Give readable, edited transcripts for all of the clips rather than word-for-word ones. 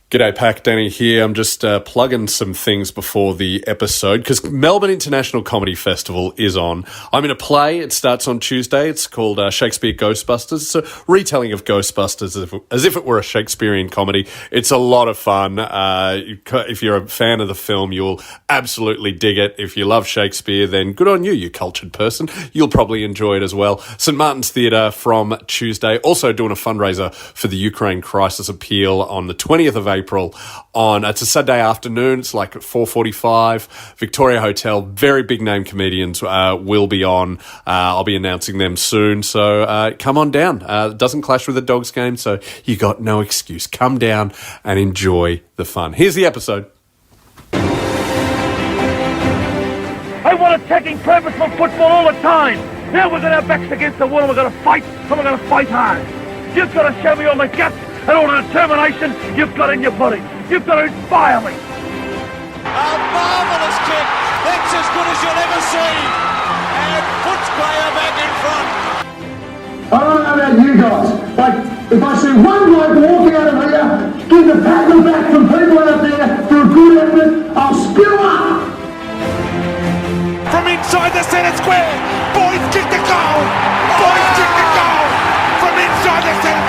G'day, Pac. Danny here. I'm just plugging some things before the episode because Melbourne International Comedy Festival is on. I'm in a play. It starts on Tuesday. It's called Shakespeare Ghostbusters. It's a retelling of Ghostbusters as if it were a Shakespearean comedy. It's a lot of fun. If you're a fan of the film, you'll absolutely dig it. If you love Shakespeare, then good on you, you cultured person. You'll probably enjoy it as well. St. Martin's Theatre from Tuesday. Also doing a fundraiser for the Ukraine crisis appeal on the 20th of April. It's a Saturday afternoon. It's like at 4:45. Victoria Hotel. Very big name comedians will be on. I'll be announcing them soon. So come on down. It doesn't clash with the Dogs game, so you got no excuse. Come down and enjoy the fun. Here's the episode. I want attacking purpose for football all the time. Now we're going to have backs against the wall and we're going to fight, and we're going to fight hard. You've got to show me all the guts and all the determination you've got in your body. You've got to inspire me. A marvellous kick. That's as good as you'll ever see. And puts Player back in front. I don't know about you guys, but if I see one bloke walking out of here, give the pat on the back from people out there for a good effort, I'll spew up. From inside the centre square, Boyd kicked the goal. Boyd kicked the goal. From inside the centre.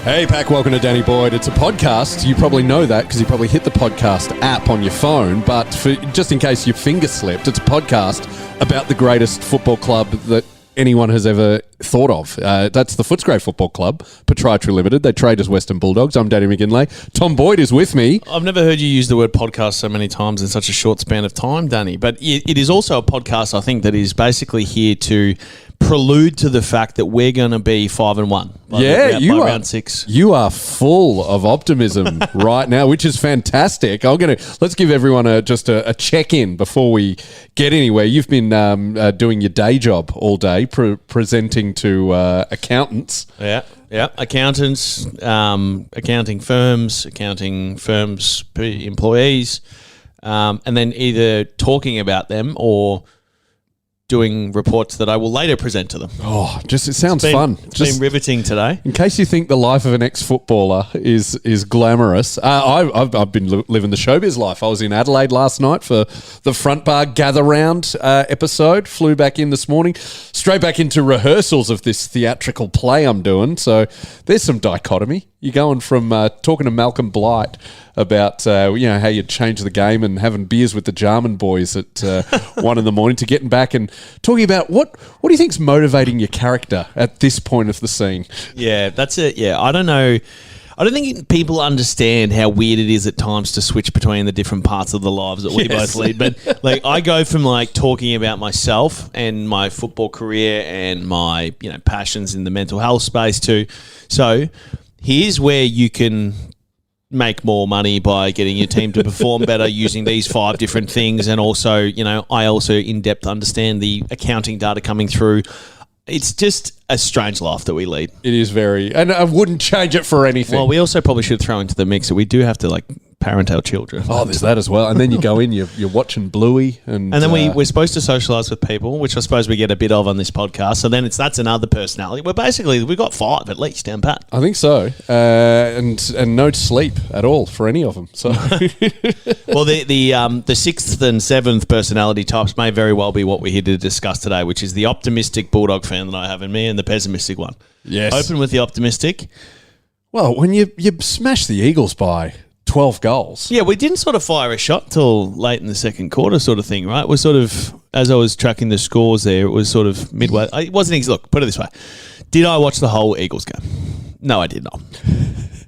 Hey, Pac, welcome to Danny Boyd. It's a podcast. You probably know that because you probably hit the podcast app on your phone. But just in case your finger slipped, it's a podcast about the greatest football club that anyone has ever thought of. That's the Footscray Football Club, Proprietary Limited. They trade as Western Bulldogs. I'm Danny McGinlay. Tom Boyd is with me. I've never heard you use the word podcast so many times in such a short span of time, Danny. But it is also a podcast, I think, that is basically here to prelude to the fact that we're going to be 5-1. By round 6. You are full of optimism right now, which is fantastic. Let's give everyone a check-in before we get anywhere. You've been doing your day job all day, presenting to accountants. Yeah, accountants, accounting firms employees, and then either talking about them or doing reports that I will later present to them. Oh, it sounds fun. It's been riveting today. In case you think the life of an ex-footballer is glamorous, I've been living the showbiz life. I was in Adelaide last night for the Front Bar Gather Round episode. Flew back in this morning, straight back into rehearsals of this theatrical play I'm doing. So there's some dichotomy. You're going from talking to Malcolm Blight about how you change the game and having beers with the Jarman boys at 1 a.m. to getting back and talking about what do you think's motivating your character at this point of the scene? Yeah, that's it. Yeah, I don't know. I don't think people understand how weird it is at times to switch between the different parts of the lives that we both lead. But I go from talking about myself and my football career and my passions in the mental health space too. So here's where you can make more money by getting your team to perform better using these 5 different things. And also, I also in depth understand the accounting data coming through. It's just a strange life that we lead. It is very, and I wouldn't change it for anything. Well, we also probably should throw into the mix that we do have to parent our children. Oh, there's that as well. And then you go in, you're watching Bluey, and then we're supposed to socialise with people, which I suppose we get a bit of on this podcast. So then that's another personality. We've got 5 at least down pat. I think so, and no sleep at all for any of them. So, well, the 6th and 7th personality types may very well be what we're here to discuss today, which is the optimistic Bulldog fan that I have in me and the pessimistic one. Yes, open with the optimistic. Well, when you smash the Eagles by 12 goals. Yeah, we didn't sort of fire a shot till late in the second quarter sort of thing, right? We're sort of, as I was tracking the scores there, it was sort of midway. It wasn't, look, put it this way. Did I watch the whole Eagles game? No, I did not.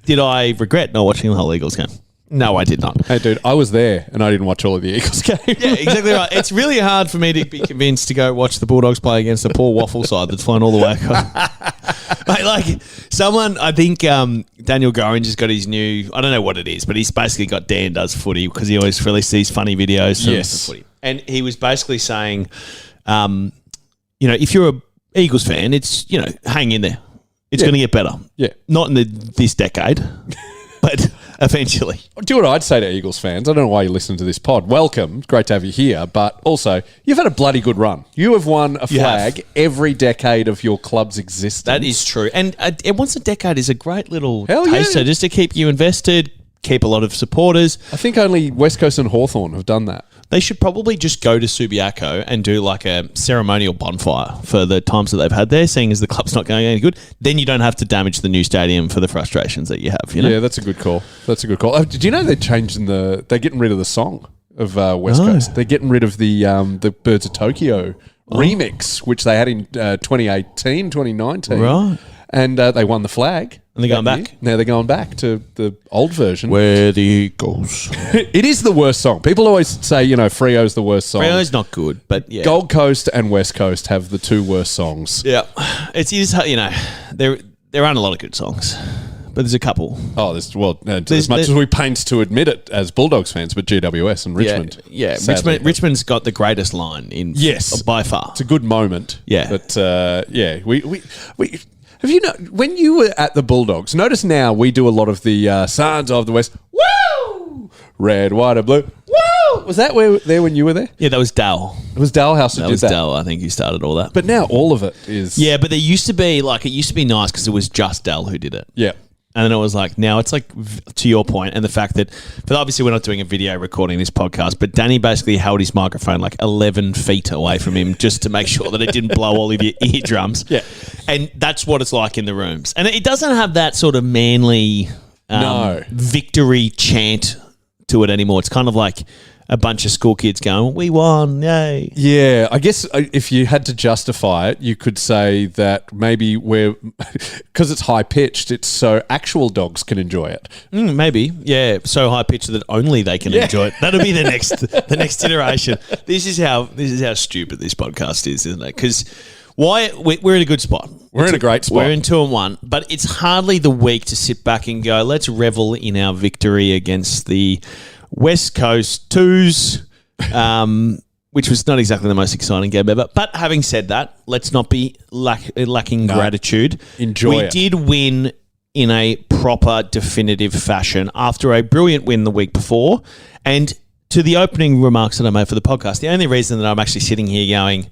Did I regret not watching the whole Eagles game? No, I did not. Hey, dude, I was there and I didn't watch all of the Eagles game. Yeah, exactly right. It's really hard for me to be convinced to go watch the Bulldogs play against a poor waffle side that's flown all the way across. Mate, someone, I think Daniel Gorringe has got his new, I don't know what it is, but he's basically got Dan Does Footy because he always releases these funny videos from footy. And he was basically saying, if you're a Eagles fan, it's, hang in there. It's going to get better. Yeah. Not in this decade, but eventually. Do what I'd say to Eagles fans. I don't know why you listen to this pod. Welcome. Great to have you here. But also, you've had a bloody good run. You have won a flag every decade of your club's existence. That is true. And once a decade is a great little Hell taster yeah. just to keep you invested, keep a lot of supporters. I think only West Coast and Hawthorn have done that. They should probably just go to Subiaco and do like a ceremonial bonfire for the times that they've had there, seeing as the club's not going any good. Then you don't have to damage the new stadium for the frustrations that you have, you know? Yeah, that's a good call. Did you know they're getting rid of the song of West Coast? They're getting rid of the Birds of Tokyo remix, which they had in 2018, 2019. Right. And they won the flag. And they're going back? Now they're going back to the old version. Where the Eagles. It is the worst song. People always say, Freo's the worst song. Freo's not good, but yeah. Gold Coast and West Coast have the two worst songs. Yeah. It is, there aren't a lot of good songs, but there's a couple. Oh, as much as we paint to admit it as Bulldogs fans, but GWS and Richmond. Yeah. Sadly. Richmond's got the greatest line by far. It's a good moment. Yeah. But we have you know when you were at the Bulldogs? Notice now we do a lot of the Sons of the West. Woo! Red, white, and blue. Woo! Was that there when you were there? Yeah, that was Dal. It was Dal House that did that. Dal, I think he started all that. But now all of it is. Yeah, but there used to be nice because it was just Dal who did it. Yeah. And then it was like, now it's like, to your point, and the fact that, but obviously we're not doing a video recording this podcast, but Danny basically held his microphone like 11 feet away from him just to make sure that it didn't blow all of your eardrums. Yeah. And that's what it's like in the rooms. And it doesn't have that sort of manly victory chant to it anymore. It's kind of like a bunch of school kids going, we won, yay. Yeah, I guess if you had to justify it, you could say that maybe because it's high-pitched, it's so actual dogs can enjoy it. Maybe, yeah, so high-pitched that only they can enjoy it. That'll be the next iteration. This is how stupid this podcast is, isn't it? Because we're in a good spot. We're in a great spot. We're in 2-1, but it's hardly the week to sit back and go, let's revel in our victory against the West Coast Twos, which was not exactly the most exciting game ever. But having said that, let's not be lacking gratitude. Enjoy it. We did win in a proper, definitive fashion after a brilliant win the week before. And to the opening remarks that I made for the podcast, the only reason that I'm actually sitting here going,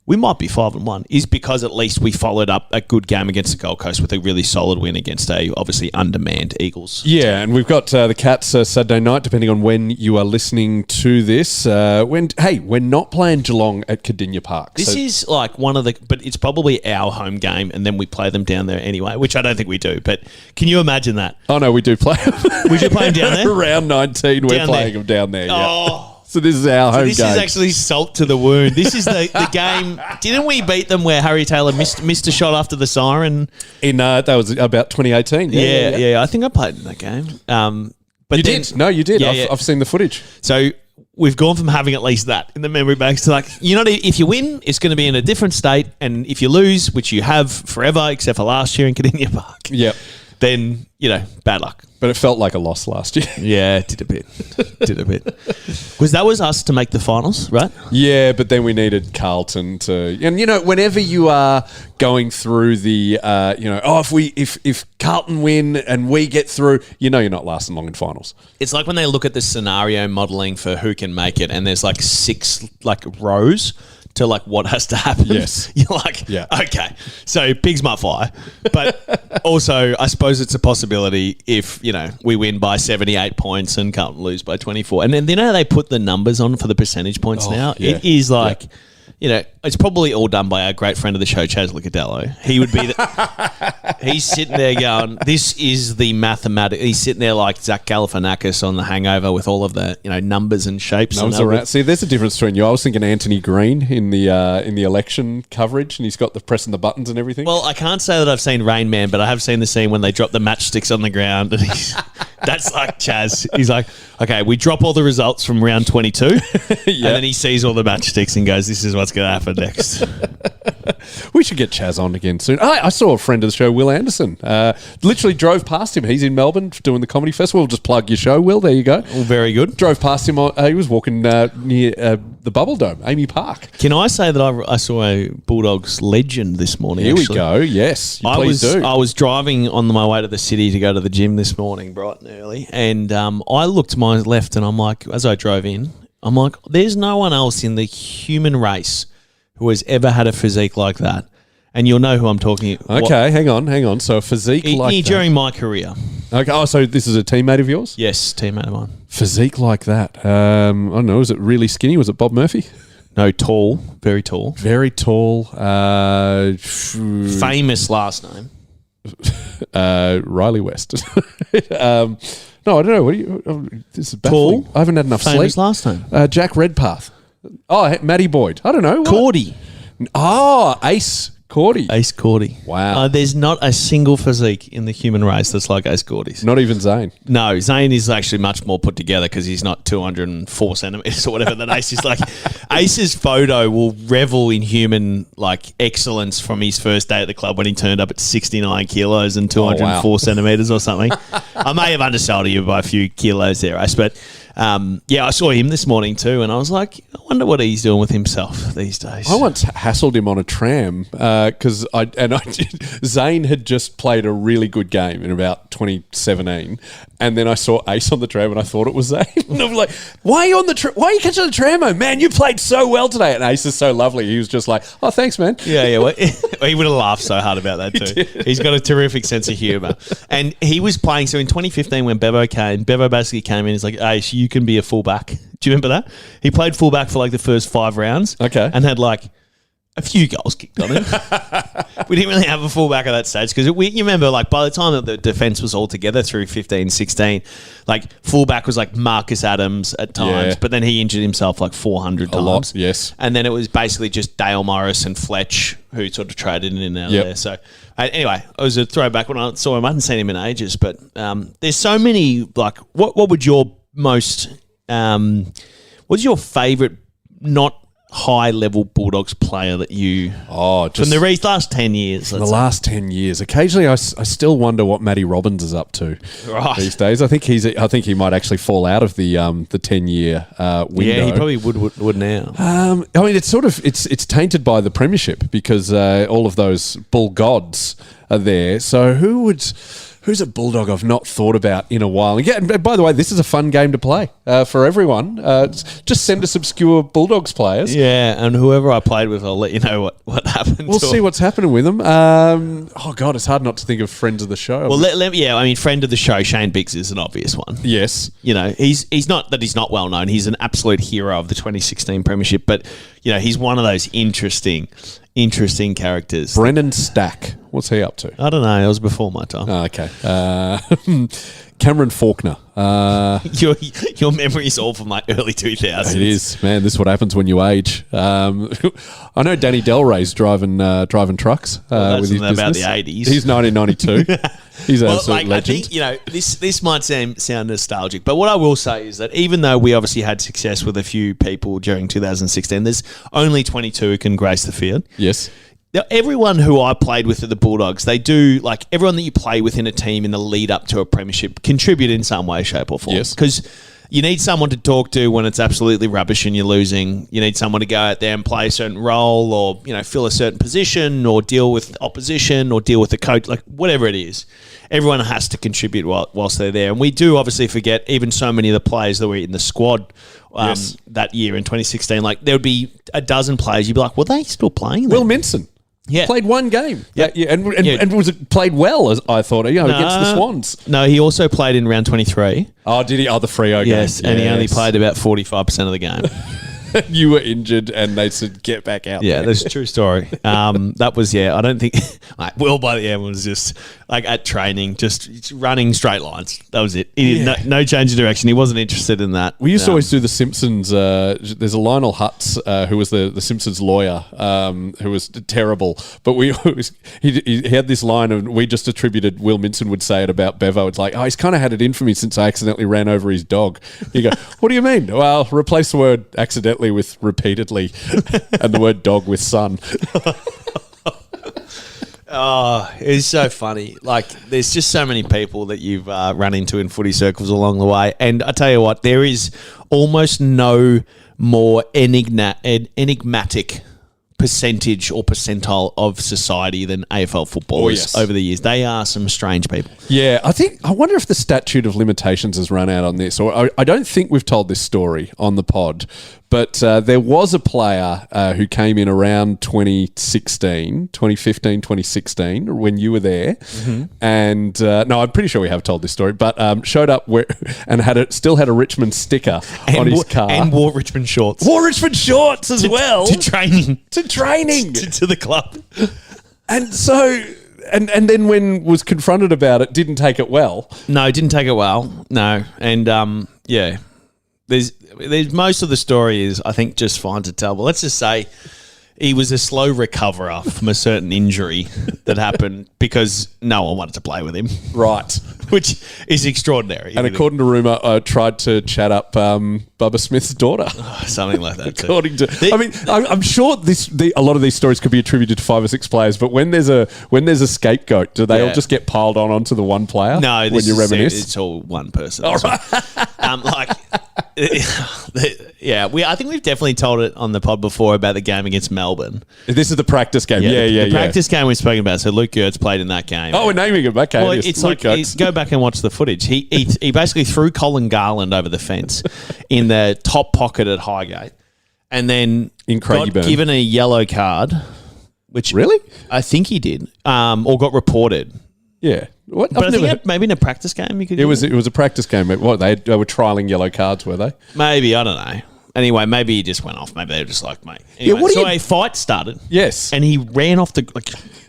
we might be 5-1, is because at least we followed up a good game against the Gold Coast with a really solid win against a obviously undermanned Eagles. Yeah, and we've got the Cats Saturday night, depending on when you are listening to this. We're not playing Geelong at Cardinia Park. This is like but it's probably our home game, and then we play them down there anyway, which I don't think we do. But can you imagine that? Oh no, we do play them. We do play them down there? Round 19, we're playing them down there. Oh. Yeah. So this is our home game. This is actually salt to the wound. This is the game. Didn't we beat them where Harry Taylor missed a shot after the siren? That was about 2018. Yeah. I think I played in that game. But you did. No, you did. Yeah, I've seen the footage. So we've gone from having at least that in the memory banks to if you win, it's going to be in a different state. And if you lose, which you have forever, except for last year in Cardinia Park, then, bad luck. But it felt like a loss last year. Yeah, it did a bit. Because that was us to make the finals, right? Yeah, but then we needed Carlton to... And, whenever you are going through the, if Carlton win and we get through, you're not lasting long in finals. It's like when they look at the scenario modelling for who can make it and there's 6 rows to what has to happen. Yes. You're like, okay, so pigs might fly. But also, I suppose it's a possibility if, we win by 78 points and can't lose by 24. And then how they put the numbers on for the percentage points now? Yeah. It is it's probably all done by our great friend of the show, Chaz Licadello. He would be he's sitting there going, this is the mathematics. He's sitting there like Zach Galifianakis on The Hangover with all of the, numbers and shapes. See, there's a difference between you. I was thinking Anthony Green in the election coverage, and he's got the pressing the buttons and everything. Well, I can't say that I've seen Rain Man, but I have seen the scene when they drop the matchsticks on the ground, and that's like Chaz. He's like, okay, we drop all the results from round 22, and then he sees all the matchsticks and goes, this is what's going to happen next. We should get Chaz on again soon. I saw a friend of the show, Will Anderson. Literally drove past him. He's in Melbourne doing the comedy festival. Just plug your show, Will. There you go. Well, very good. Drove past him. He was walking near the Bubble Dome, Amy Park. Can I say that I saw a Bulldogs legend this morning? Here actually. we go. Yes, please do. I was driving on my way to the city to go to the gym this morning, bright and early, and I looked to my left, and I'm like, as I drove in, I'm like, there's no one else in the human race who has ever had a physique like that. And you'll know who I'm talking about. Okay, hang on. So a physique like that. During my career. Okay. Oh, so this is a teammate of yours? Yes, teammate of mine. Physique like that. I don't know. Was it really skinny? Was it Bob Murphy? No, tall. Very tall. Very tall. Famous last name. Riley West. No, I don't know. What do you? This is baffling. Tall. I haven't had enough Famous sleep. last name. Jack Redpath. Oh, Matty Boyd. I don't know. Cordy. Oh, Ace Cordy. Ace Cordy. Wow. There's not a single physique in the human race that's like Ace Cordy's. Not even Zane. No, Zane is actually much more put together because he's not 204 centimeters or whatever that Ace is like. Ace's photo will revel in human like excellence from his first day at the club when he turned up at 69 kilos and 204 centimeters or something. I may have undersold you by a few kilos there, Ace, but yeah, I saw him this morning too, and I was like, I wonder what he's doing with himself these days. I once hassled him on a tram because Zane had just played a really good game in about 2017, and then I saw Ace on the tram, and I thought it was Zane. And I'm like, why are you on the why are you catching the tram, oh, man? You played so well today. And Ace is so lovely. He was just like, oh, thanks, man. Yeah. Well, he would have laughed so hard about that too. He's got a terrific sense of humour, and he was playing. So in 2015, when Bevo basically came in. He's like, Ace, you can be a fullback. Do you remember that? He played fullback for like the first 5 rounds. Okay. And had like a few goals kicked on him. We didn't really have a fullback at that stage because you remember, like, by the time that the defence was all together through 15, 16, like fullback was like Marcus Adams at times, but then he injured himself like 400 times. A lot, yes. And then it was basically just Dale Morris and Fletch who sort of traded in and out of there. So anyway, it was a throwback when I saw him. I hadn't seen him in ages, but there's so many, like, what would your most, what's your favourite not high-level Bulldogs player that you... Oh, just... From the last 10 years. The last 10 years. Occasionally, I still wonder what Matty Robbins is up to these days. I think he might actually fall out of the 10-year window. Yeah, he probably would now. I mean, it's tainted by the premiership because all of those Bull gods are there. So who's a Bulldog I've not thought about in a while? And by the way, this is a fun game to play for everyone. Just send us obscure Bulldogs players. Yeah, and whoever I played with, I'll let you know what happened. We'll see what's happening with them. Oh, God, it's hard not to think of friends of the show. Well, friend of the show, Shane Biggs is an obvious one. Yes. You know, he's not well known. He's an absolute hero of the 2016 Premiership, but, you know, he's one of those interesting characters. Brennan Stack. What's he up to? I don't know. It was before my time. Oh, okay. Cameron Faulkner. Your memory is all from like early 2000s. It is, man. This is what happens when you age. I know Danny Delray's driving trucks with his business. About the 80s. He's 1992. He's an absolute legend. I think, you know, this might sound nostalgic, but what I will say is that even though we obviously had success with a few people during 2016, there's only 22 who can grace the field. Yes. Now, everyone who I played with at the Bulldogs, they do, like, everyone that you play with in a team in the lead up to a premiership contribute in some way, shape or form. Yes. Because you need someone to talk to when it's absolutely rubbish and you're losing. You need someone to go out there and play a certain role or, you know, fill a certain position or deal with opposition or deal with the coach, like whatever it is. Everyone has to contribute whilst they're there. And we do obviously forget even so many of the players that were in the squad that year in 2016. Like, there would be a dozen players. You'd be like, were they still playing? Will Minson. Yeah. Played one game. Yeah. And was it played well, as I thought, against the Swans? No, he also played in round 23. Oh, did he? Oh, the Freo game. Yes, and he only played about 45% of the game. You were injured and they said, get back out there. Yeah, that's a true story. That was, I don't think... Like, Will, by the end, was just, like, at training, just running straight lines. That was it. He did no change of direction. He wasn't interested in that. We used to always do The Simpsons. There's a Lionel Hutz, who was the Simpsons lawyer, who was terrible. But he had this line, and we just attributed, Will Minson would say it about Bevo. It's like, he's kind of had it in for me since I accidentally ran over his dog. You go, what do you mean? Well, replace the word accidentally with repeatedly and the word dog with son. Oh, it's so funny. Like, there's just so many people that you've run into in footy circles along the way. And I tell you what, there is almost no more enigmatic percentage or percentile of society than AFL footballers over the years. They are some strange people. Yeah, I wonder if the statute of limitations has run out on this. Or I don't think we've told this story on the pod, but there was a player who came in around 2015, 2016, when you were there. Mm-hmm. And no, I'm pretty sure we have told this story, but showed up and still had a Richmond sticker on his car. And wore Richmond shorts. Wore Richmond shorts as well. To training. To the club. And so... And then when was confronted about it, didn't take it well. No, didn't take it well. No. And, yeah. There's most of the story is, I think, just fine to tell. But let's just say he was a slow recoverer from a certain injury that happened because no one wanted to play with him. Right. Which is extraordinary. And according to rumour, I tried to chat up Bubba Smith's daughter. Oh, something like that. According to, I mean, I'm sure a lot of these stories could be attributed to 5 or 6 players, but when there's a scapegoat, do they all just get piled onto the one player? No, when you reminisce, it's all one person. All right. I think we've definitely told it on the pod before about the game against Melbourne. This is the practice game. The practice game we've spoken about. So Luke Gertz played in that game. Oh, we're naming him. Okay. Well, it's like, go back and watch the footage. He basically threw Colin Garland over the fence in the top pocket at Highgate, and then got given a yellow card. Which really, I think he did, or got reported. Yeah. What? But I think maybe in a practice game you could. It was a practice game. What they were trialing yellow cards, were they? Maybe, I don't know. Anyway, maybe he just went off. Maybe they were just like, mate. Anyway, a fight started. Yes, and he ran off the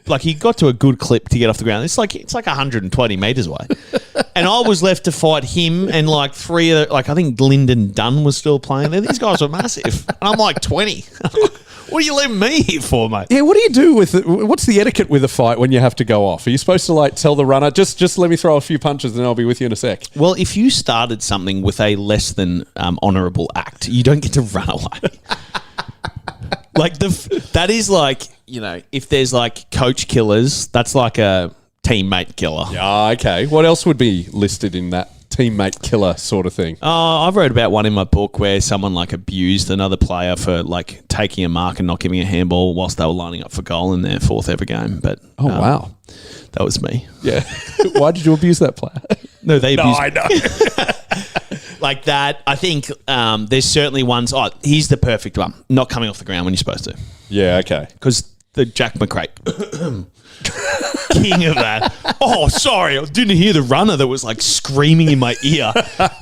like he got to a good clip to get off the ground. It's like 120 meters away, and I was left to fight him and like 3 other. Like I think Lyndon Dunn was still playing there. These guys were massive, and I'm like 20. What are you leaving me here for, mate? Yeah, what do you do with it? What's the etiquette with a fight when you have to go off? Are you supposed to like tell the runner, just let me throw a few punches and I'll be with you in a sec? Well, if you started something with a less than honourable act, you don't get to run away. That is like, if there's like coach killers, that's like a teammate killer. Yeah, okay. What else would be listed in that teammate killer sort of thing? I've read about one in my book where someone like abused another player for like taking a mark and not giving a handball whilst they were lining up for goal in their 4th ever game. But wow, that was me. Yeah. Why did you abuse that player? No, they abused. No, I know. Like that. I think there's certainly ones. Oh, here's the perfect one: not coming off the ground when you're supposed to. Yeah. Okay. Because the Jack McRae. King of that. Oh, sorry. I didn't hear the runner that was like screaming in my ear.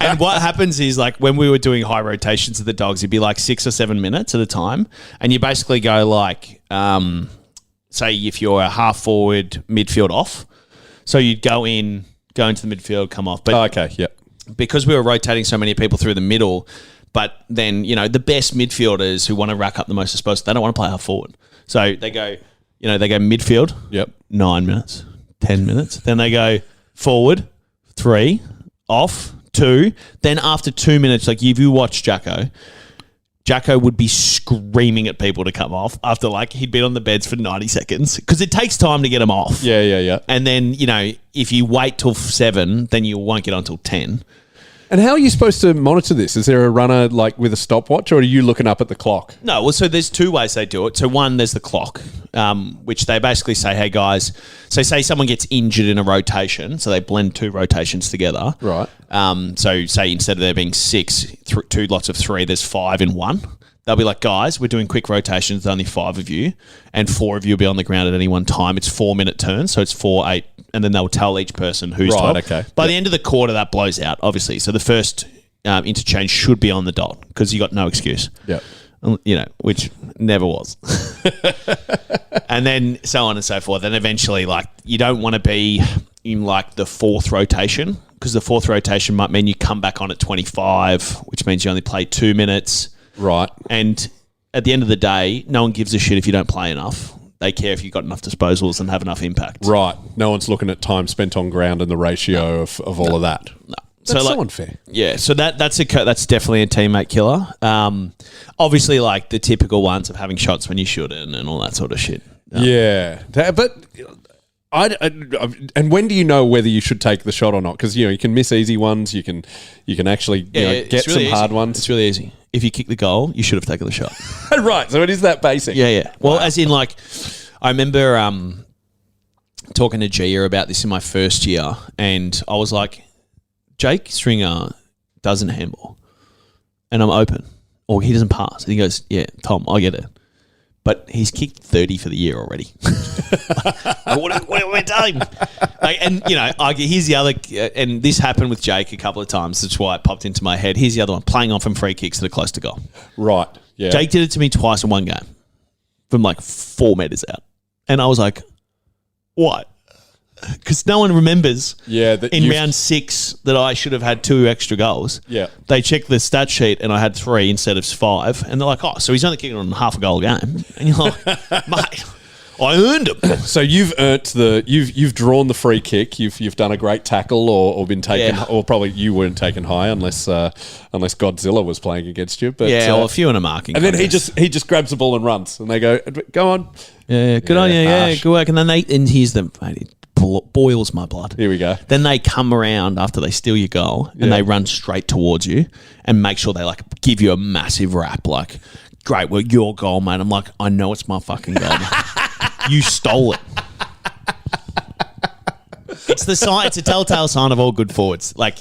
And what happens is like when we were doing high rotations of the Dogs, it'd be like 6 or 7 minutes at a time. And you basically go like, say if you're a half forward, midfield off. So you'd go into the midfield, come off. But okay, yeah. Because we were rotating so many people through the middle, but then, the best midfielders who want to rack up the most exposure, they don't want to play half forward. So they go midfield, 9 minutes, 10 minutes. Then they go forward, 3, off, 2. Then after 2 minutes, like if you watch Jacko would be screaming at people to come off after like he'd been on the beds for 90 seconds because it takes time to get them off. Yeah. And then, if you wait till 7, then you won't get on till 10. And how are you supposed to monitor this? Is there a runner like with a stopwatch, or are you looking up at the clock? No, well, so there's 2 ways they do it. So one, there's the clock, which they basically say, hey guys, so say someone gets injured in a rotation, so they blend 2 rotations together. Right. So say instead of there being 6, 2 lots of 3, there's 5 in one. They'll be like, guys, we're doing quick rotations. There's only 5 of you, and 4 of you will be on the ground at any one time. It's 4-minute turns, so it's 4, 8, and then they'll tell each person who's top. Okay. By the end of the quarter, that blows out, obviously. So the first interchange should be on the dot because you got no excuse. Yeah. Which never was. And then so on and so forth. And eventually, like, you don't want to be in like the 4th rotation because the 4th rotation might mean you come back on at 25, which means you only play 2 minutes. Right. And at the end of the day, no one gives a shit if you don't play enough. They care if you've got enough disposals and have enough impact. Right. No one's looking at time spent on ground and the ratio of all of that. No. That's so unfair. Yeah, so that's definitely a teammate killer. Obviously, like the typical ones of having shots when you shouldn't and all that sort of shit. Yeah. But And when do you know whether you should take the shot or not? Because you can miss easy ones. You can actually get some hard ones. It's really easy. If you kick the goal, you should have taken the shot. Right. So it is that basic. Yeah. Well, as in like, I remember talking to Gia about this in my first year, and I was like, Jake Stringer doesn't handball, and I'm open, or he doesn't pass. And he goes, yeah, Tom, I get it. But he's kicked 30 for the year already. What am I doing? Here's the other, and this happened with Jake a couple of times. That's why it popped into my head. Here's the other one, playing on from free kicks that are close to goal. Right, yeah. Jake did it to me twice in one game from like 4 meters out. And I was like, what? Because no one remembers in round 6 that I should have had 2 extra goals. Yeah. They checked the stat sheet and I had 3 instead of 5. And they're like, oh, so he's only kicking on half a goal a game. And you're like, mate, I earned him. So you've earned you've drawn the free kick. You've done a great tackle or been taken, or probably you weren't taken high unless Godzilla was playing against you. But or a few in a marking. And contest. then he just grabs the ball and runs, and they go on. Yeah, good on you. Yeah, good work. And then here's them. It boils my blood. Here we go. Then they come around after they steal your goal and they run straight towards you and make sure they like give you a massive rap like, great, well, your goal, mate. I'm like, I know it's my fucking goal. You stole it. It's a telltale sign of all good forwards. Like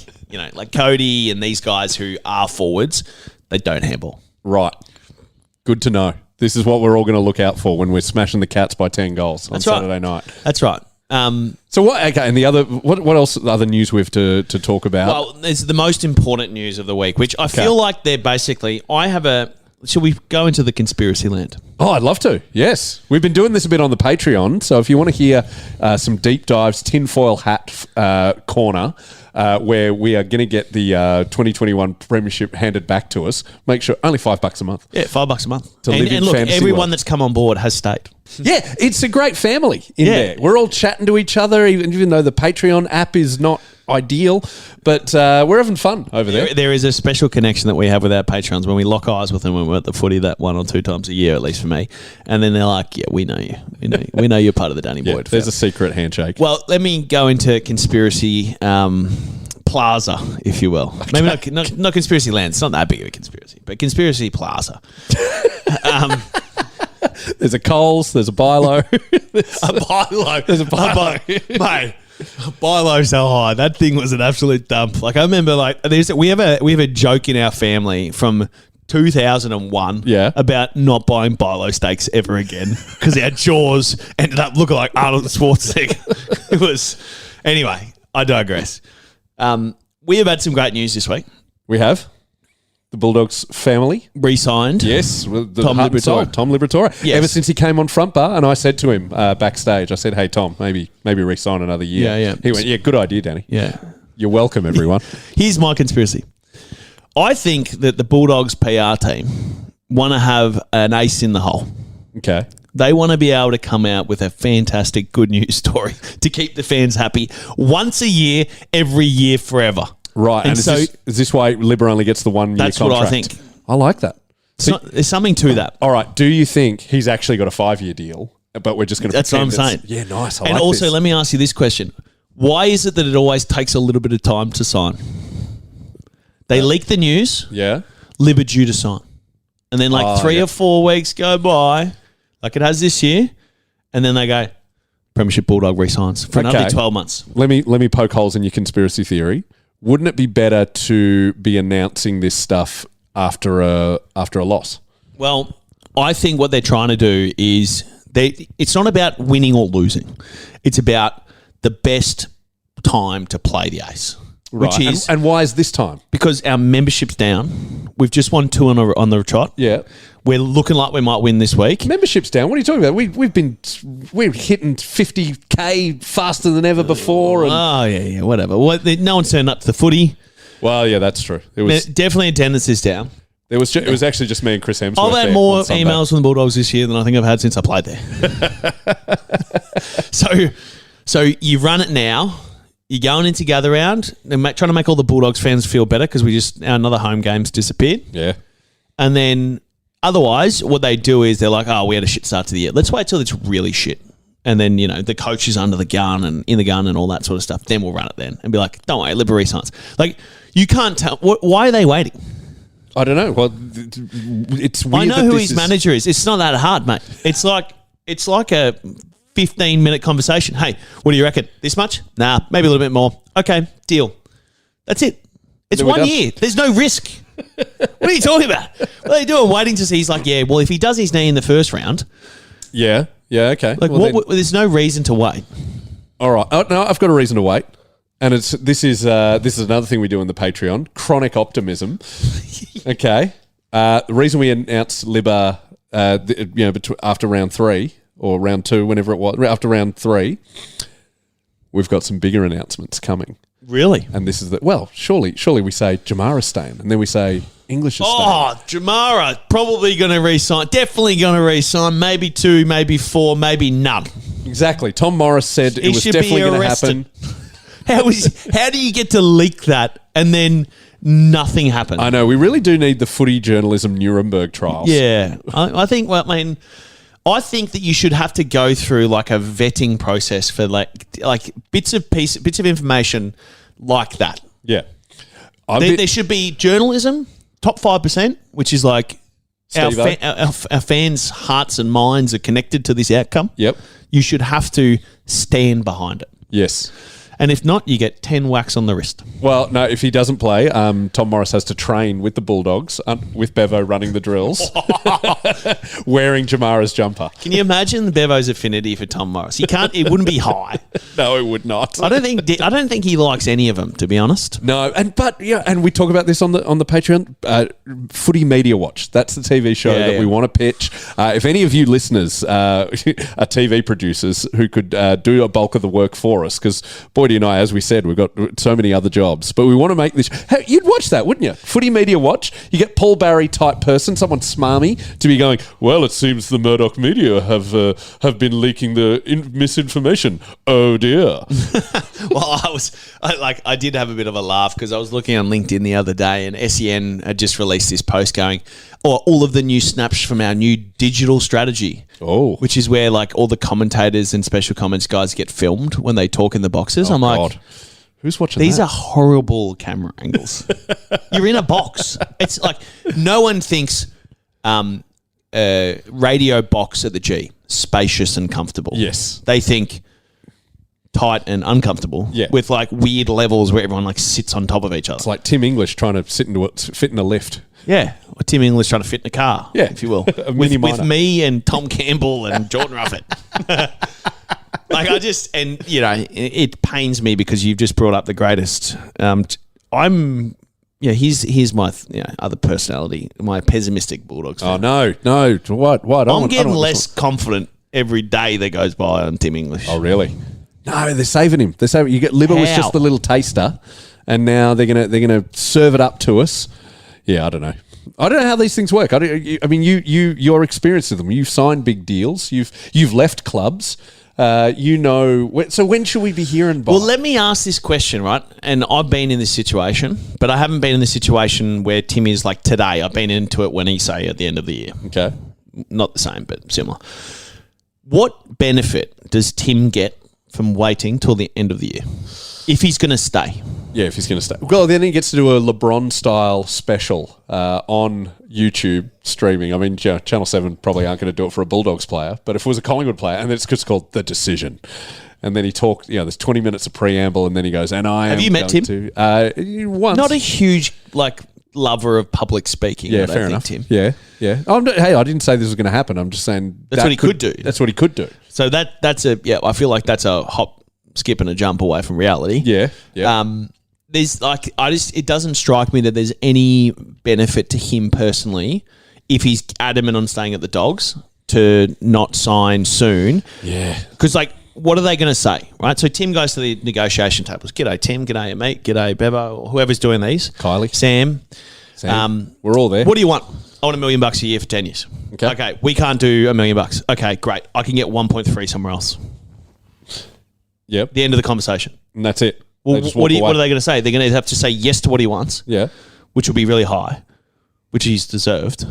Cody and these guys who are forwards, they don't handball. Right. Good to know. This is what we're all going to look out for when we're smashing the Cats by 10 goals on Saturday night. That's right. So what? Okay, and the other what else? The other news we have to talk about? Well, there's the most important news of the week, which I feel like they're basically. Shall we go into the conspiracy land? Oh, I'd love to. Yes, we've been doing this a bit on the Patreon. So if you want to hear some deep dives, tinfoil hat corner, where we are going to get the 2021 Premiership handed back to us, make sure only $5 a month. Yeah, $5 a month. And look, everyone that's come on board has stayed. Yeah, it's a great family in there. We're all chatting to each other, even though the Patreon app is not ideal, but we're having fun over there. There is a special connection that we have with our patrons when we lock eyes with them when we're at the footy that 1 or 2 times a year, at least for me. And then they're like, yeah, we know you. We know you're part of the Danny Boyd. There's a secret handshake. Well, let me go into conspiracy plaza, if you will. Okay. Maybe not conspiracy land. It's not that big of a conspiracy, but conspiracy plaza. There's a Coles. There's a Bilo. There's a Bilo. Mate. Buy low, sell high. That thing was an absolute dump. Like I remember, we have a joke in our family from 2001 about not buying Bilo steaks ever again because our jaws ended up looking like Arnold Schwarzenegger. It was anyway. I digress. We have had some great news this week. We have. The Bulldogs family re-signed. Yes, Tom Liberatore. Yes. Ever since he came on front bar, and I said to him backstage, I said, "Hey Tom, maybe re-sign another year." Yeah. He went, "Yeah, good idea, Danny." Yeah, you're welcome, everyone. Here's my conspiracy. I think that the Bulldogs PR team want to have an ace in the hole. Okay. They want to be able to come out with a fantastic good news story to keep the fans happy once a year, every year, forever. Right, and is this why Libba only gets the 1 year contract? That's what I think. I like that. There's something to that. All right, do you think he's actually got a 5-year deal, but we're just going to That's what I'm saying. Yeah, nice. And also, let me ask you this question. Why is it that it always takes a little bit of time to sign? They leak the news. Yeah. Libba due to sign. And then 3 or 4 weeks go by, like it has this year, and then they go, Premiership Bulldog re-signs for another 12 months. Let me poke holes in your conspiracy theory. Wouldn't it be better to be announcing this stuff after a loss? Well, I think what they're trying to do is it's not about winning or losing. It's about the best time to play the ace. Right. Which is, and why is this time? Because our membership's down. We've just won 2 on the trot. Yeah. We're looking like we might win this week. Membership's down. What are you talking about? We're hitting 50K faster than ever before. And whatever. Well, no one's turned up to the footy. Well, yeah, that's true. It was definitely attendance is down. It was actually just me and Chris Hemsworth. I've had more emails from the Bulldogs this year than I think I've had since I played there. So you run it now. You're going into gather round and trying to make all the Bulldogs fans feel better because another home game's disappeared. Yeah. And then otherwise, what they do is they're like, oh, we had a shit start to the year. Let's wait till it's really shit. and then, the coach is under the gun and in the gun and all that sort of stuff, then we'll run it then and be like, don't worry, liberal science. Like, you can't tell. Why are they waiting? I don't know. Well, it's weird. I know who his manager is. It's not that hard, mate. It's like a 15-minute conversation. Hey, what do you reckon? This much? Nah, maybe a little bit more. Okay, deal. That's it. It's 1 year. There's no risk. What are you talking about? What are they doing? Waiting to see. He's like, yeah, well, if he does his knee in the first round. Yeah, okay. Like, there's no reason to wait. All right. Oh, no, I've got a reason to wait. And this is another thing we do on the Patreon, chronic optimism. Okay. The reason we announced Libba, after round 3 or round 2, whenever it was, after round 3, we've got some bigger announcements coming. Really? And this is surely we say Jamara's staying, and then we say English is staying. Oh, Jamara, probably going to re-sign. Definitely going to re-sign. Maybe 2, maybe 4, maybe none. Exactly. Tom Morris said it was definitely going to happen. How do you get to leak that and then nothing happened? I know. We really do need the footy journalism Nuremberg trials. Yeah. I think that you should have to go through like a vetting process for like bits of information like that. Yeah. There should be journalism, top 5%, which is like our fans' hearts and minds are connected to this outcome. Yep. You should have to stand behind it. Yes. And if not, you get 10 whacks on the wrist. Well, no, if he doesn't play, Tom Morris has to train with the Bulldogs, with Bevo running the drills, wearing Jamara's jumper. Can you imagine Bevo's affinity for Tom Morris? It wouldn't be high. No, it would not. I don't think he likes any of them, to be honest. No, and we talk about this on the Patreon. Footy Media Watch. That's the TV show that we want to pitch. If any of you listeners are TV producers who could do a bulk of the work for us, because Boydy and I, as we said, we've got so many other jobs, but we want to make this. Hey, you'd watch that, wouldn't you? Footy Media Watch. You get Paul Barry type person, someone smarmy, to be going, well, it seems the Murdoch media have been leaking the misinformation. Oh dear. Well, I did have a bit of a laugh because I was looking on LinkedIn the other day and SEN had just released this post going, all of the new snaps from our new digital strategy. Oh. Which is where like all the commentators and special comments guys get filmed when they talk in the boxes. I'm like, God. Who's watching these that? are horrible camera angles. You're in a box. It's like no one thinks radio box at the G, spacious and comfortable. Yes. They think tight and uncomfortable with like weird levels where everyone like sits on top of each other. It's like Tim English trying to fit in a lift. Yeah, or Tim English trying to fit in a car, if you will, with me and Tom Campbell and Jordan Ruffett. It pains me because you've just brought up the greatest. Here's my other personality, my pessimistic Bulldogs fan. Oh no, what? I'm getting less confident every day that goes by on Tim English. Oh really? No, they're saving him. You get Libba was just the little taster, and now they're gonna serve it up to us. Yeah, I don't know how these things work. Your experience with them. You've signed big deals. You've left clubs. So when should we be hearing by? Well, let me ask this question, right? And I've been in this situation, but I haven't been in the situation where Tim is like today. I've been into it when he say at the end of the year. Okay. Not the same, but similar. What benefit does Tim get from waiting till the end of the year if he's going to stay? Yeah, if he's going to stay. Well, then he gets to do a LeBron-style special on YouTube streaming. I mean, Channel 7 probably aren't going to do it for a Bulldogs player, but if it was a Collingwood player, and it's just called The Decision. And then he talked, there's 20 minutes of preamble, and then he goes, Have you met Tim? Once. Not a huge, lover of public speaking. Yeah, fair enough. Tim. Yeah. Hey, I didn't say this was going to happen. I'm just saying that's what he could do. That's what he could do. So I feel like that's a hop, skip, and a jump away from reality. Yeah. It doesn't strike me that there's any benefit to him personally if he's adamant on staying at the Dogs to not sign soon. Yeah. Because what are they going to say, right? So Tim goes to the negotiation tables. G'day, Tim. G'day, mate. G'day, Bevo. Or whoever's doing these. Kylie. Sam. We're all there. What do you want? I want $1 million a year for 10 years. Okay, we can't do $1 million. Okay, great. I can get 1.3 somewhere else. Yep. The end of the conversation. And that's it. Well, what are they going to say? They're going to have to say yes to what he wants. Yeah. Which will be really high, which he's deserved.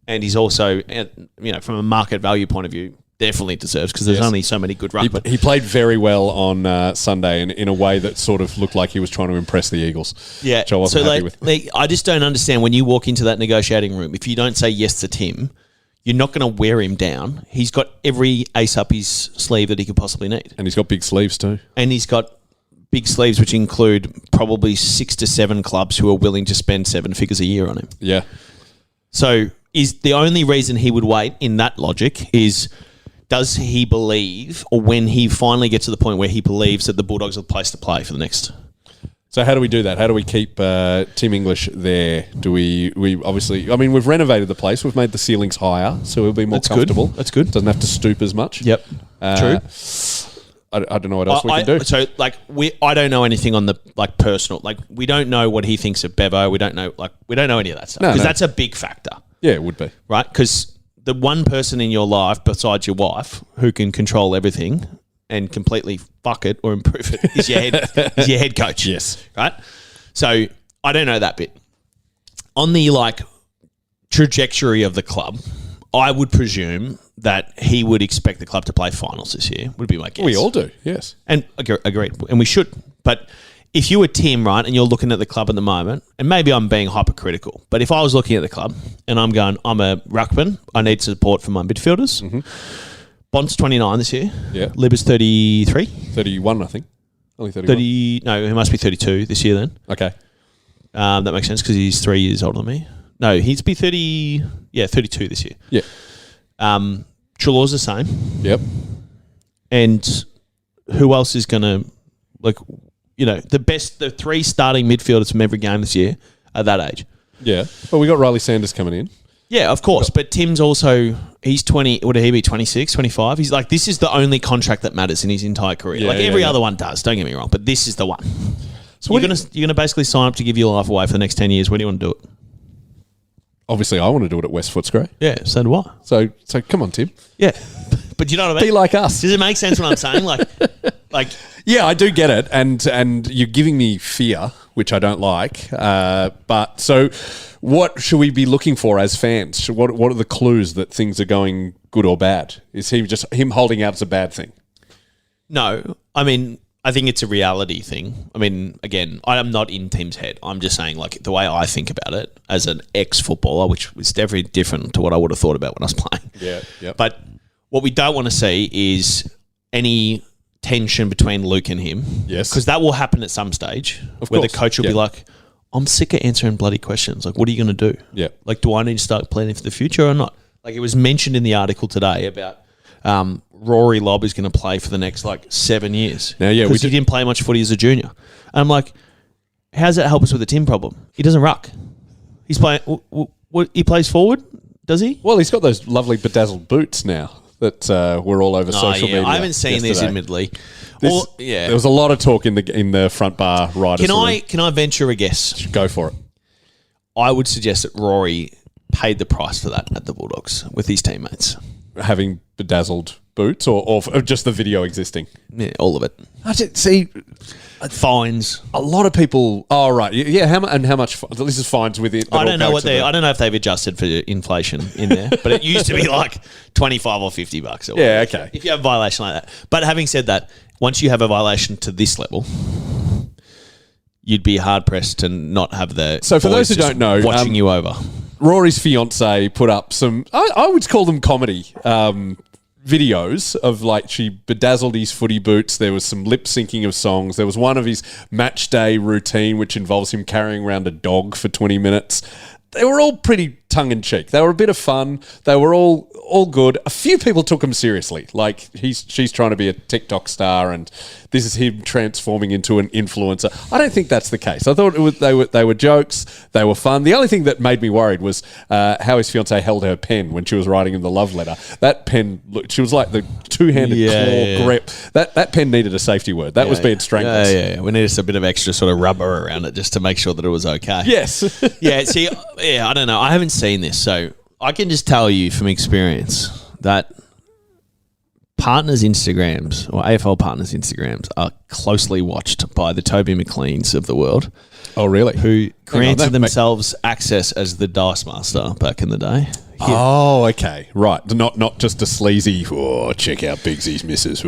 And he's also, from a market value point of view, definitely deserves because there's Yes. only so many good ruckmen. He played very well on Sunday in a way that sort of looked like he was trying to impress the Eagles. Yeah, which I wasn't happy with. I just don't understand when you walk into that negotiating room. If you don't say yes to Tim, you're not going to wear him down. He's got every ace up his sleeve that he could possibly need, And he's got big sleeves too. and he's got big sleeves, which include probably 6 to 7 clubs who are willing to spend 7 figures a year on him. Yeah. So, is the only reason he would wait in that logic is, does he believe, or when he finally gets to the point where he believes that the Bulldogs are the place to play for the next? So how do we do that? How do we keep Tim English there? Do we obviously? I mean, we've renovated the place. We've made the ceilings higher, so it'll be more comfortable. That's good. Doesn't have to stoop as much. Yep. True. I don't know what else we can do. So, I don't know anything on the personal. We don't know what he thinks of Bevo. We don't know any of that stuff because that's a big factor, Yeah, it would be. right? Because the one person in your life besides your wife who can control everything and completely fuck it or improve it is your head coach. Yes. Right? So I don't know that bit. On the trajectory of the club, I would presume that he would expect the club to play finals this year, would be my guess. We all do, yes. And agreed. And we should. But if you were Tim, right, and you're looking at the club at the moment, and maybe I'm being hypercritical, but if I was looking at the club and I'm going, I'm a ruckman, I need support for my midfielders. Mm-hmm. Bond's 29 this year. Yeah. Libba's 33. 31, I think. Only 31. He must be 32 this year then. Okay. That makes sense because he's 3 years older than me. No, he'd be 32 this year. Yeah. Trelaw's the same. Yep. And who else is going to, the 3 starting midfielders from every game this year are that age. Yeah. Well, we got Riley Sanders coming in. Yeah, of course. But Tim's also, he's 20, would he be 26, 25? He's this is the only contract that matters in his entire career. Yeah, every other one does, don't get me wrong, but this is the one. So you're going to basically sign up to give your life away for the next 10 years. Where do you want to do it? Obviously, I want to do it at West Footscray. Yeah, so do I. So come on, Tim. Yeah. But you know what I mean? Be like us. Does it make sense what I'm saying? Yeah, I do get it, and you're giving me fear, which I don't like. But so, what should we be looking for as fans? What are the clues that things are going good or bad? Is he just him holding out as a bad thing? No, I mean, I think it's a reality thing. I mean, again, I am not in Tim's head. I'm just saying, the way I think about it as an ex-footballer, which was definitely different to what I would have thought about when I was playing. Yeah, yeah. But what we don't want to see is any tension between Luke and him. Yes. Because that will happen at some stage where the coach will be like, I'm sick of answering bloody questions. What are you going to do? Yeah. Do I need to start planning for the future or not? It was mentioned in the article today about Rory Lobb is going to play for the next 7 years. Now, yeah, because he didn't play much footy as a junior. And I'm like, how does that help us with the Tim problem? He doesn't ruck. He's playing. He plays forward, does he? Well, he's got those lovely bedazzled boots now that were all over social media. I haven't seen these, admittedly. There was a lot of talk in the front bar riders. Can I venture a guess? Go for it. I would suggest that Rory paid the price for that at the Bulldogs with his teammates. Having bedazzled boots or just the video existing? Yeah, all of it. I just see fines. A lot of people. Oh right, yeah. How much? This is fines with it. I don't know I don't know if they've adjusted for inflation in there, but it used to be $25 or $50. Yeah, okay. If you have a violation like that. But having said that, once you have a violation to this level, you'd be hard pressed to not have the. So for those who don't know, watching you over. Rory's fiance put up some. I would call them comedy. Videos of she bedazzled his footy boots. There was some lip syncing of songs. There was one of his match day routine, which involves him carrying around a dog for 20 minutes. They were all pretty tongue-in-cheek. They were a bit of fun. They were all good. A few people took him seriously. She's trying to be a TikTok star and this is him transforming into an influencer. I don't think that's the case. I thought they were jokes. They were fun. The only thing that made me worried was how his fiancée held her pen when she was writing him the love letter. That pen, she was like the two-handed claw grip. That pen needed a safety word. That was being strangled. Yeah. We needed a bit of extra sort of rubber around it just to make sure that it was okay. Yes. I don't know. I haven't seen this, so I can just tell you from experience that partners' Instagrams or AFL partners' Instagrams are closely watched by the Toby McLeans of the world. Oh, really? Who granted themselves access as the Dice Master back in the day. Oh, okay. Right. Not just a sleazy, check out Bigsy's missus.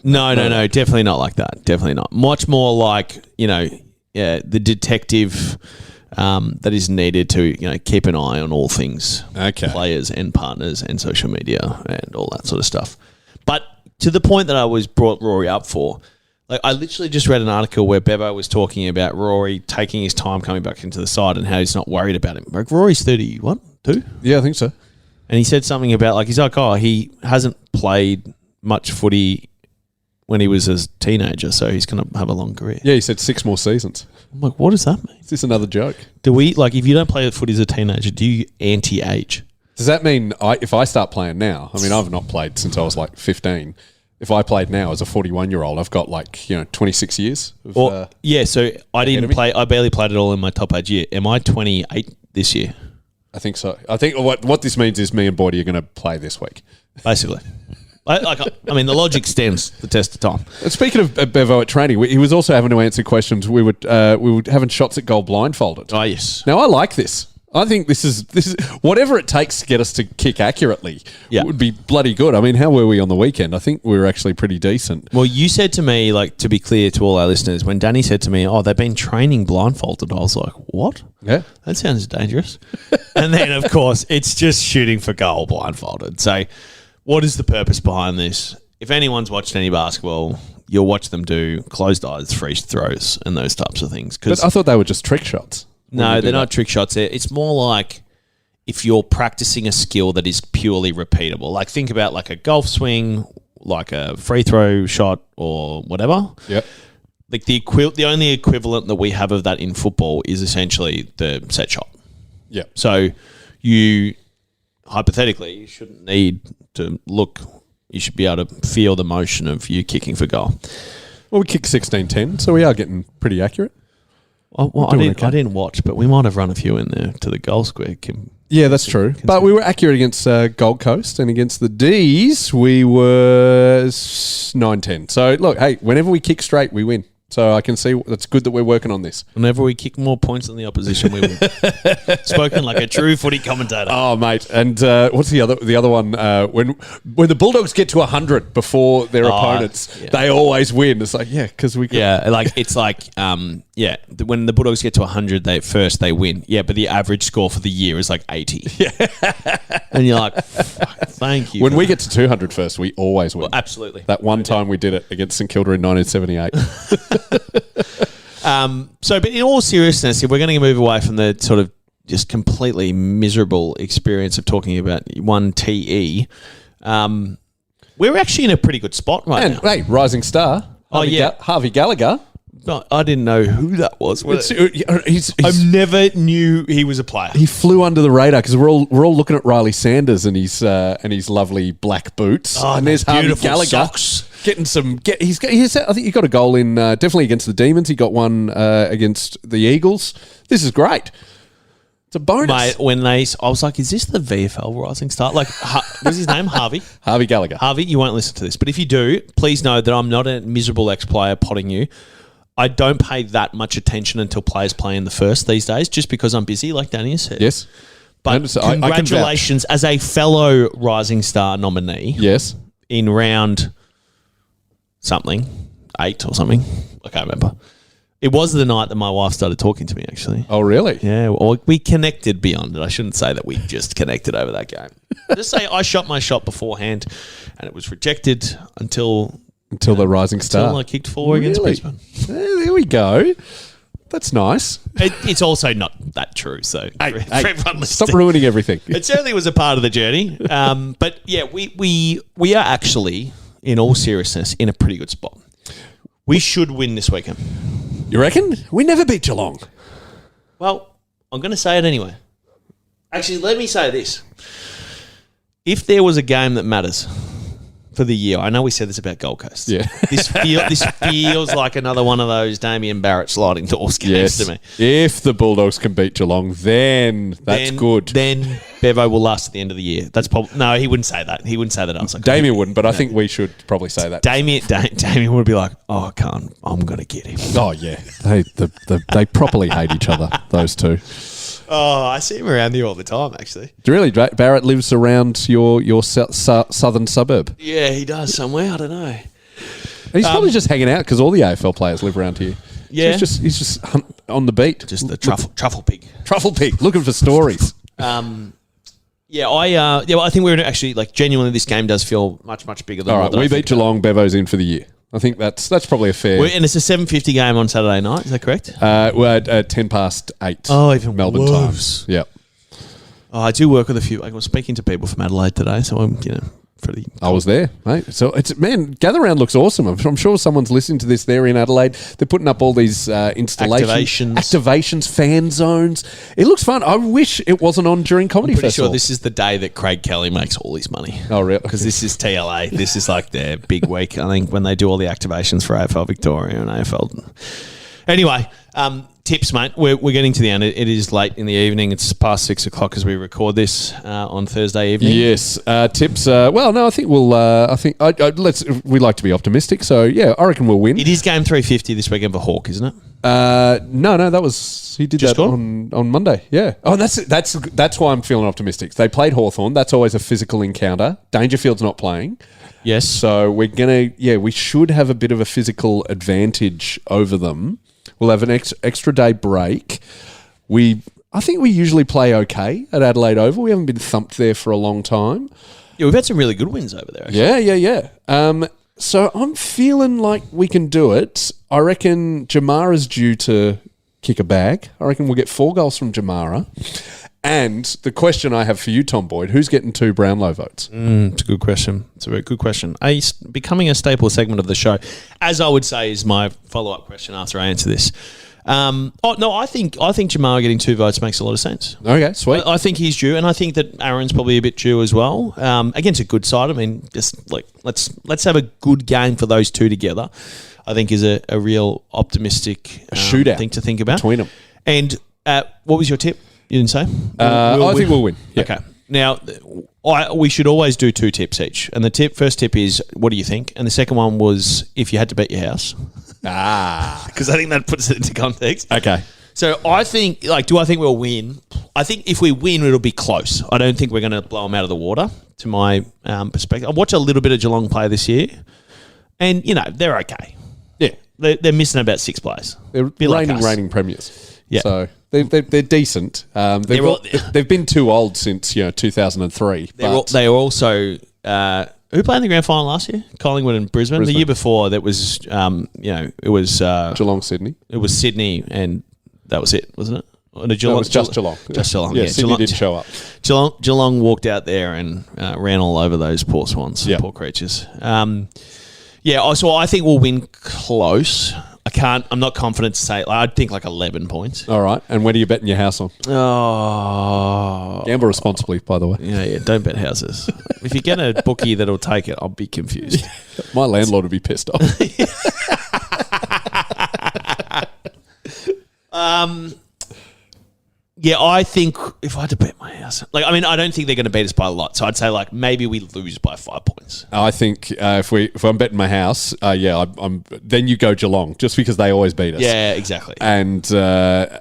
No, definitely not like that. Definitely not. Much more like, the detective that is needed to, keep an eye on all things. Okay. Players and partners and social media and all that sort of stuff. But to the point that I was brought Rory up for, like I literally just read an article where Bevo was talking about Rory taking his time coming back into the side and how he's not worried about him. Like Rory's 31, 2? Yeah, I think so. And he said something about, like, he's like, he hasn't played much footy when he was a teenager, so he's going to have a long career. Yeah, he said 6 more seasons. I'm like, what does that mean? Is this another joke? Do we, like, if you don't play footy as a teenager, do you anti-age? Does that mean if I start playing now, I mean, I've not played since I was like 15. If I played now as a 41-year-old, I've got 26 years. So I didn't play. I barely played at all in my top age year. Am I 28 this year? I think so. I think what this means is me and Boydy are going to play this week. Basically. I mean, the logic stands the test of time. And speaking of Bevo at training, he was also having to answer questions. We were having shots at goal blindfolded. Oh, yes. Now, I like this. I think this is whatever it takes to get us to kick accurately would be bloody good. I mean, how were we on the weekend? I think we were actually pretty decent. Well, you said to me, like, to be clear to all our listeners, when Danny said to me, they've been training blindfolded, I was like, what? Yeah. That sounds dangerous. And then, of course, it's just shooting for goal blindfolded. So what is the purpose behind this? If anyone's watched any basketball, you'll watch them do closed eyes, free throws, and those types of things. But I thought they were just trick shots. No, they're not trick shots. It's more like if you're practicing a skill that is purely repeatable. Like think about like a golf swing, like a free throw shot or whatever. Yep. Like the only equivalent that we have of that in football is essentially the set shot. Yeah. So you hypothetically shouldn't need to look. You should be able to feel the motion of you kicking for goal. Well, we kicked 16-10, so we are getting pretty accurate. I didn't watch, but we might have run a few in there to the goal square. Yeah, that's true. But we were accurate against Gold Coast, and against the D's, we were 9-10. So, look, hey, whenever we kick straight, we win. So I can see it's good that we're working on this. Whenever we kick more points than the opposition, we win. Spoken like a true footy commentator. Oh, mate. And what's the other one? When the Bulldogs get to 100 before their opponents, they always win. It's like, because we can. Yeah, like it's like, when the Bulldogs get to 100, they win. Yeah, but the average score for the year is like 80. Yeah. And you're like, thank you. When we get to 200 first, we always win. Well, absolutely. That one time we did it against St Kilda in 1978. But in all seriousness, if we're going to move away from the sort of just completely miserable experience of talking about one TE, we're actually in a pretty good spot right now. Hey, rising star. Harvey Gallagher. No, I didn't know who that was. I never knew he was a player. He flew under the radar because we're all looking at Riley Sanders and his lovely black boots. And there's Harvey Gallagher socks. Getting some. I think he got a goal in definitely against the Demons. He got one against the Eagles. This is great. It's a bonus. Mate, I was like, is this the VFL rising star? Like, what's his name? Harvey? Harvey Gallagher. Harvey, you won't listen to this. But if you do, please know that I'm not a miserable ex-player potting you. I don't pay that much attention until players play in the first these days, just because I'm busy, like Danny has said. Yes. But congratulations as a fellow rising star nominee. Yes. In round something, 8 or something. I can't remember. It was the night that my wife started talking to me, actually. Oh, really? Yeah. Well, we connected beyond it. I shouldn't say that we just connected over that game. Just say I shot my shot beforehand and it was rejected until the rising star. Until I kicked 4 against Brisbane. There we go. That's nice. It's also not that true. So stop ruining everything. It certainly was a part of the journey. But yeah, we are actually, in all seriousness, in a pretty good spot. We should win this weekend. You reckon? We never beat Geelong. Well, I'm going to say it anyway. Actually, let me say this. If there was a game that matters for the year, I know we said this about Gold Coast. Yeah. This feels like another one of those Damien Barrett sliding doors games to me. If the Bulldogs can beat Geelong, then that's good. Then Bevo will last at the end of the year. That's probably no. He wouldn't say that. He wouldn't say that. I was like, Damien wouldn't, but I think we should probably say that. Damien would be like, oh, I can't. I'm gonna get him. Oh yeah, they properly hate each other. Those two. Oh, I see him around here all the time, actually. Really, Barrett lives around your southern suburb. Yeah, he does somewhere. I don't know. And he's probably just hanging out because all the AFL players live around here. Yeah. So he's just on the beat. Just the truffle pig. Truffle pig, looking for stories. I think we're actually genuinely. This game does feel much bigger than. All right, we beat Geelong. Bevo's in for the year. I think that's probably a fair. And it's a 7:50 game on Saturday night. Is that correct? We're at 8:10. Oh, even Melbourne worse. time. Yep. Oh, I do work with a few. I was speaking to people from Adelaide today, so I'm pretty. I was there, mate. So Gather Round looks awesome. I'm sure someone's listening to this there in Adelaide. They're putting up all these activations, fan zones. It looks fun. I wish it wasn't on during Comedy Festival. Sure, this is the day that Craig Kelly makes all his money. Oh, really? Because this is TLA. This is their big week. I think when they do all the activations for AFL Victoria and AFL. Anyway, tips, mate. We're getting to the end. It is late in the evening. It's past 6 o'clock as we record this on Thursday evening. Yes. Tips. No, I think we'll. We like to be optimistic. So yeah, I reckon we'll win. It is game 350 this weekend for Hawk, isn't it? No, that was he did just that on Monday. Yeah. Oh, that's why I'm feeling optimistic. They played Hawthorn. That's always a physical encounter. Dangerfield's not playing. Yes. So we should have a bit of a physical advantage over them. We'll have an extra day break. I think we usually play okay at Adelaide Oval. We haven't been thumped there for a long time. Yeah, we've had some really good wins over there, actually. Yeah. So I'm feeling like we can do it. I reckon Jamara's due to kick a bag. I reckon we'll get 4 goals from Jamara. And the question I have for you, Tom Boyd, who's getting 2 Brownlow votes? It's a good question. It's a very good question. Becoming a staple segment of the show, as I would say, is my follow-up question after I answer this. I think Jamara getting 2 votes makes a lot of sense. Okay, sweet. I think he's due, and I think that Aaron's probably a bit due as well. Against a good side, I mean, just let's have a good game for those 2 together. I think is a real optimistic shootout thing to think about between them. And what was your tip? You didn't say? I think we'll win. Yeah. Okay. Now, we should always do 2 tips each. And the first tip is, what do you think? And the second one was, if you had to bet your house. Because I think that puts it into context. Okay. So I think, do I think we'll win? I think if we win, it'll be close. I don't think we're going to blow them out of the water, to my perspective. I watched a little bit of Geelong play this year, and, they're okay. Yeah. They're missing about 6 players. They're reigning premiers. Yeah. So they're decent. They've been too old since 2003. They were also who played in the grand final last year? Collingwood and Brisbane. The year before that was it was Geelong, Sydney. It was Sydney, and that was it, wasn't it? It was just Geelong. Just Geelong. Yeah, Sydney didn't show up. Geelong walked out there and ran all over those poor swans, poor creatures. So I think we'll win close. I'm not confident to say. I'd think 11 points. All right. And when are you betting your house on? Oh. Gamble responsibly, by the way. Yeah. Don't bet houses. If you get a bookie that'll take it, I'll be confused. My landlord would be pissed off. I think if I had to bet my house, I don't think they're going to beat us by a lot. So I'd say maybe we lose by 5 points. I think if I'm betting my house, I'm then you go Geelong just because they always beat us. Yeah, exactly. And so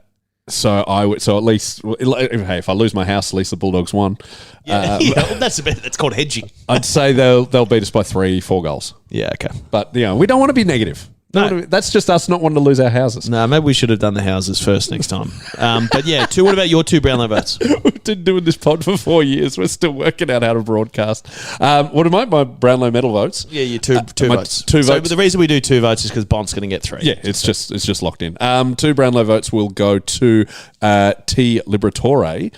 at least if I lose my house, at least the Bulldogs won. That's called hedging. I'd say they'll beat us by 3-4 goals. Yeah, okay. But we don't want to be negative. No, that's just us not wanting to lose our houses. No, maybe we should have done the houses first next time. But what about your 2 Brownlow votes? We've been doing this pod for 4 years. We're still working out how to broadcast. What are my Brownlow medal votes? Yeah, your two votes. 2 votes. So the reason we do 2 votes is because Bond's going to get 3. Yeah, it's just locked in. 2 Brownlow votes will go to T. Liberatore,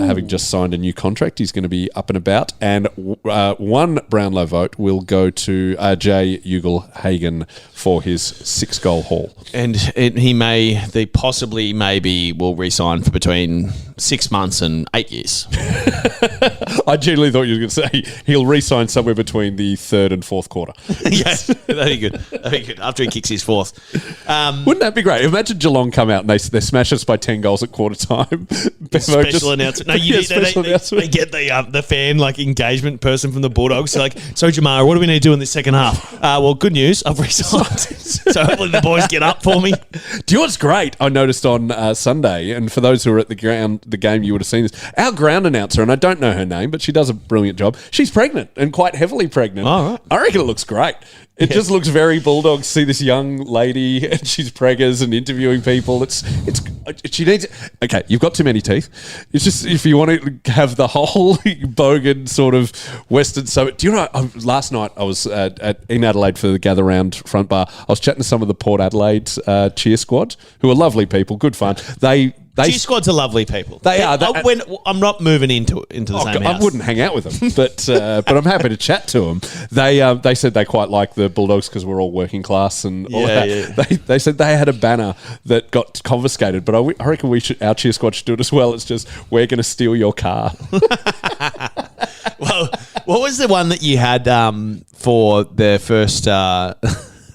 having just signed a new contract. He's going to be up and about. And 1 Brownlow vote will go to Jay Ugle-Hagan for his 6-goal haul. And he possibly will re-sign for between 6 months and 8 years. I genuinely thought you were going to say he'll re-sign somewhere between the 3rd and 4th quarter. Yes, that'd be good. After he kicks his 4th. Wouldn't that be great? Imagine Geelong come out and they smash us by 10 goals at quarter time. Special announcement. No, they get the fan engagement person from the Bulldogs. So Jamara, what do we need to do in this second half? Well, good news, I've re-signed. So hopefully the boys get up for me. Do you know what's great? I noticed on Sunday, and for those who were at the game, you would have seen this. Our ground announcer, and I don't know her name, but she does a brilliant job. She's pregnant and quite heavily pregnant. All right. I reckon it looks great. It just looks very Bulldog to see this young lady and she's preggers and interviewing people. She needs. Okay, you've got too many teeth. It's just if you want to have the whole bogan sort of Western suburb. Do you know? Last night I was in Adelaide for the Gather Round front bar. I was chatting to some of the Port Adelaide cheer squad, who are lovely people, good fun. Cheer squads are lovely people. They are. I'm not moving into the same house. I wouldn't hang out with them, but I'm happy to chat to them. They said they quite like the Bulldogs because we're all working class and all that. Yeah. They said they had a banner that got confiscated, but I reckon our cheer squad should do it as well. It's just, we're going to steal your car. Well, what was the one that you had for the first...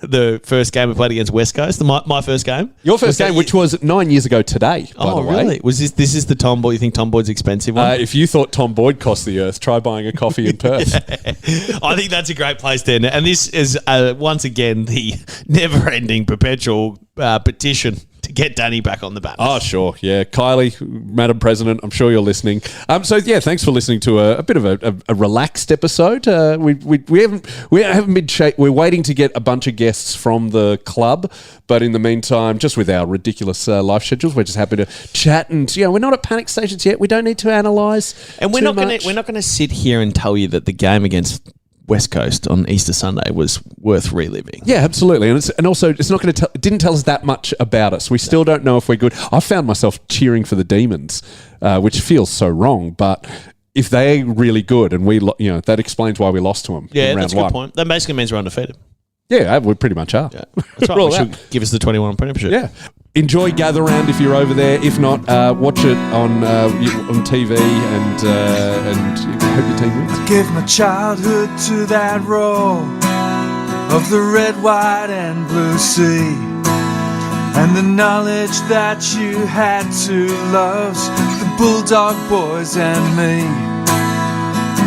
the first game we played against West Coast, my first game. Your first game, which was 9 years ago today, by the way. Really? Was this is the Tom Boyd? You think Tom Boyd's expensive one? If you thought Tom Boyd cost the earth, try buying a coffee in Perth. I think that's a great place to end it. And this is, once again, the never-ending perpetual petition to get Danny back on the bat. Oh, sure. Yeah. Kylie, Madam President, I'm sure you're listening. Thanks for listening to a bit of a relaxed episode. We haven't been we're waiting to get a bunch of guests from the club, but in the meantime, just with our ridiculous life schedules, we're just happy to chat. And we're not at panic stations yet. We don't need to analyse. And we're not going to sit here and tell you that the game against West Coast on Easter Sunday was worth reliving. Yeah, absolutely. And also, it's not going to it didn't tell us that much about us. We still don't know if we're good. I found myself cheering for the Demons, which feels so wrong, but if they're really good and that explains why we lost to them. Yeah, that's a good point. That basically means we're undefeated. Yeah, we pretty much are. Yeah, that's right. We should give us the 21 premiership. Yeah. Enjoy Gather Round if you're over there. If not, watch it on TV and hope your team wins. I gave my childhood to that roar of the red, white and blue sea, and the knowledge that you had to love the Bulldog boys and me.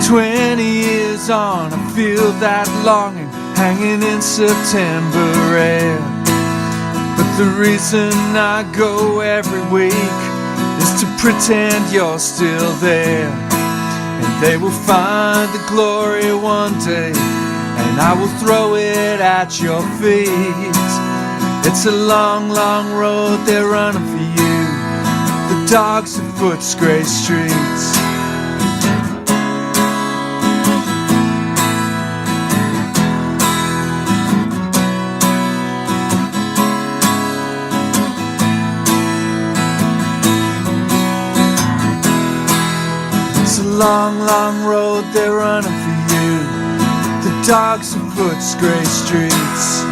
20 years on, I feel that longing hanging in September air. But the reason I go every week is to pretend you're still there. And they will find the glory one day, and I will throw it at your feet. It's a long, long road they're running for you, the dogs of Footscray streets. Long, long road they're running for you, the dogs of Footscray streets.